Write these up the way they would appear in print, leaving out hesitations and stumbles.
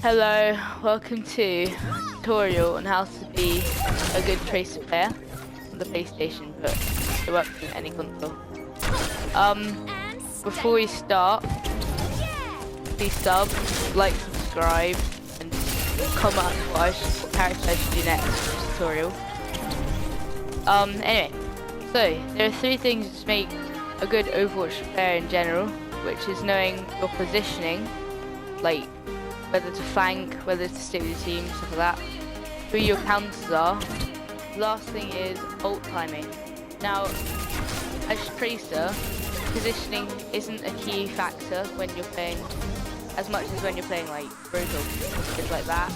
Hello, welcome to tutorial on how to be a good Tracer player on the PlayStation, but it works with any console. Before we start, please sub, like, subscribe, and comment what character I should do next for this tutorial. Anyway, so there are 3 things to make a good Overwatch player in general, which is knowing your positioning, like whether to flank, whether to stick with your team, stuff like that. Who your counters are. Last thing is ult timing. Now, as Tracer, positioning isn't a key factor when you're playing as much as when you're playing like Roadhog, things like that,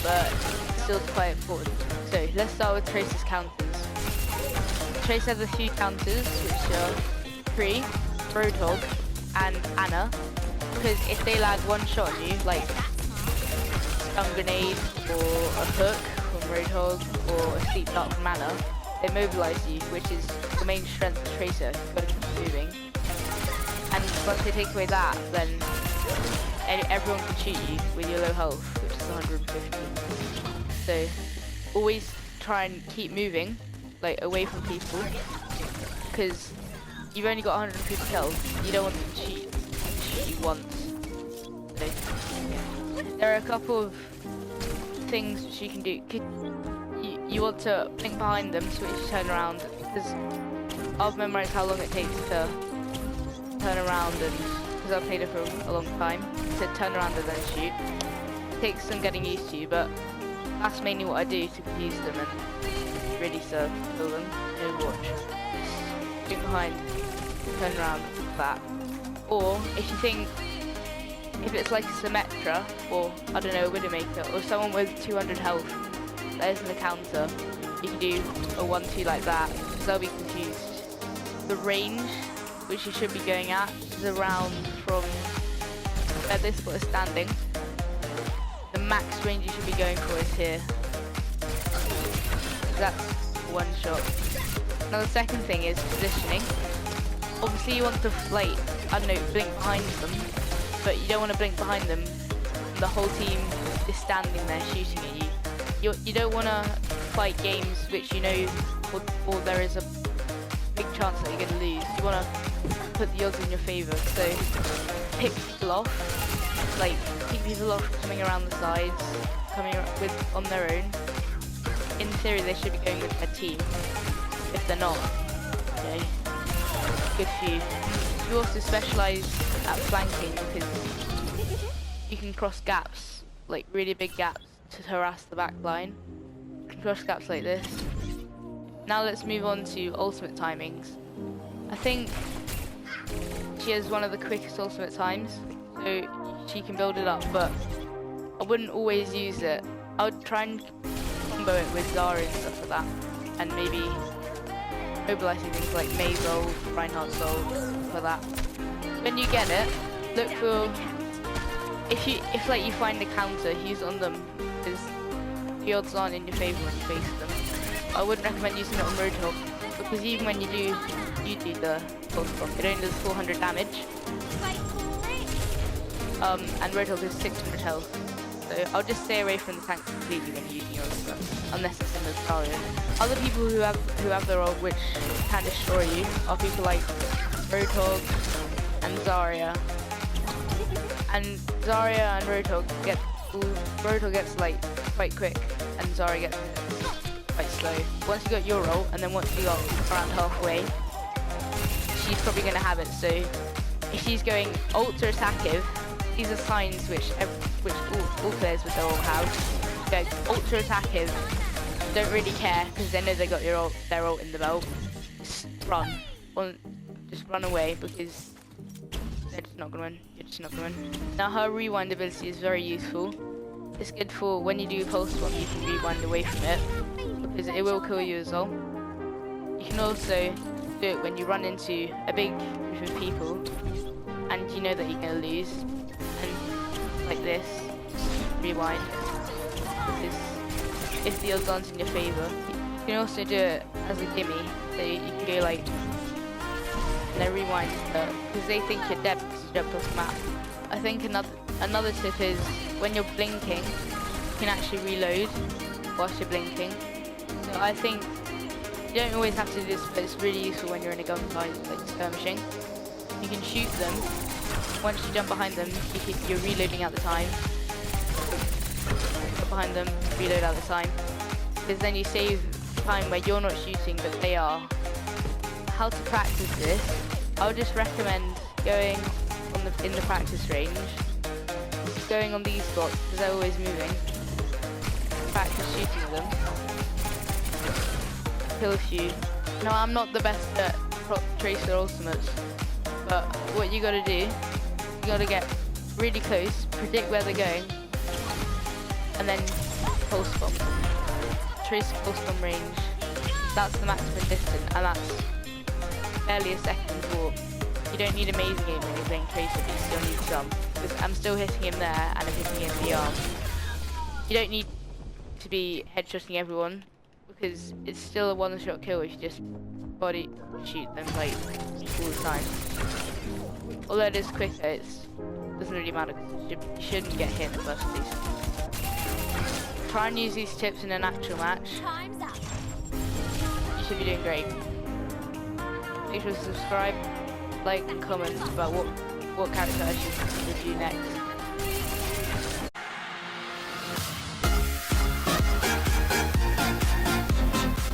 but still quite important. So let's start with Tracer's counters. Tracer has a few counters, which are Tree, Roadhog, and Ana. Because if they land one shot on you, like stun grenade or a hook from Roadhog or a sleep dart from Ana, they mobilize you, which is the main strength of Tracer. You've got to keep moving. And once they take away that, then everyone can shoot you with your low health, which is 150. So always try and keep moving, like away from people, because you've only got 150 health. You don't want them to shoot you once. So, yeah. There are a couple of things which you can do. You want to blink behind them, switch, turn around, because I've memorized how long it takes to turn around, and because I've played it for a long time, to turn around and then shoot. It takes some getting used to, but that's mainly what I do to confuse them and really serve kill them. No watch. Just blink behind, turn around, like that. Or if you think, if it's like a Symmetra, or I don't know, a Widowmaker, or someone with 200 health that isn't a counter, you can do a 1-2 like that, because they'll be confused. The range which you should be going at is around from where this spot is standing. The max range you should be going for is here. That's one shot. Now the second thing is positioning. Obviously you want to, like, I don't know, blink behind them, but you don't want to blink behind them and the whole team is standing there shooting at you. You don't want to fight games which you know or there is a big chance that you're going to lose. You want to put the odds in your favour, so pick people off, like pick people off coming around the sides, coming on their own. In theory they should be going with their team. If they're not, okay, good for you. You also specialise at flanking because you can cross gaps, like really big gaps, to harass the back line. You can cross gaps like this. Now let's move on to ultimate timings. I think she has one of the quickest ultimate times, so she can build it up, but I wouldn't always use it. I would try and combo it with Zarya and stuff like that, and maybe mobilizing things like Mei's ult, Reinhardt's ult, for that. When you get it, look for, if like you find a counter, use it on them, because the odds aren't in your favour when you face them. I wouldn't recommend using it on Roadhog, because even when you do the pulse block, it only does 400 damage. And Roadhog is 600 health. So I'll just stay away from the tank completely when you're using your stuff, unless it's in the Zarya. Other people who have their ult which can destroy you are people like Roadhog and Zarya. And Zarya and Roadhog gets like quite quick, and Zarya gets quite slow. Once you got your ult, and then once you got around halfway, she's probably going to have it. So if she's going ult or attackive, these are signs which all players with their ult have. Go ult or attackive, don't really care because they know they got their ult in the belt. Just run, just run away because they're just not gonna win. You're just not gonna win. Now her rewind ability is very useful. It's good for when you do pulse swap, you can rewind away from it because it will kill you as well. You can also do it when you run into a big group of people and you know that you're gonna lose, and like this, rewind, because if the odds aren't in your favour. You can also do it as a gimme, so you can go like, and then rewind, because they think you're dead because you jumped off the map. I think another another tip is when you're blinking, you can actually reload whilst you're blinking. So I think you don't always have to do this, but it's really useful when you're in a gunfight, like skirmishing. You can shoot them. Once you jump behind them, you're reloading at the time. Jump behind them, reload at the time. Because then you save time where you're not shooting, but they are. How to practice this? I would just recommend going in the practice range, going on these spots because they're always moving. Practice shooting them. Kill a few. Now I'm not the best at Tracer ultimates, but what you gotta do, you gotta get really close, predict where they're going, and then pulse bomb. Tracer pulse bomb range. That's the maximum distance, and that's barely a second warp. You don't need amazing aim when you're playing Tracer, but you still need some. Because I'm still hitting him there, and I'm hitting him in the arm. You don't need to be headshotting everyone, because it's still a one-shot kill if you just body shoot them like all the time. Although it is quicker, it doesn't really matter because you shouldn't get hit in the first place. Try and use these tips in an actual match. You should be doing great. Make sure to subscribe, like and comment about what character I should review next.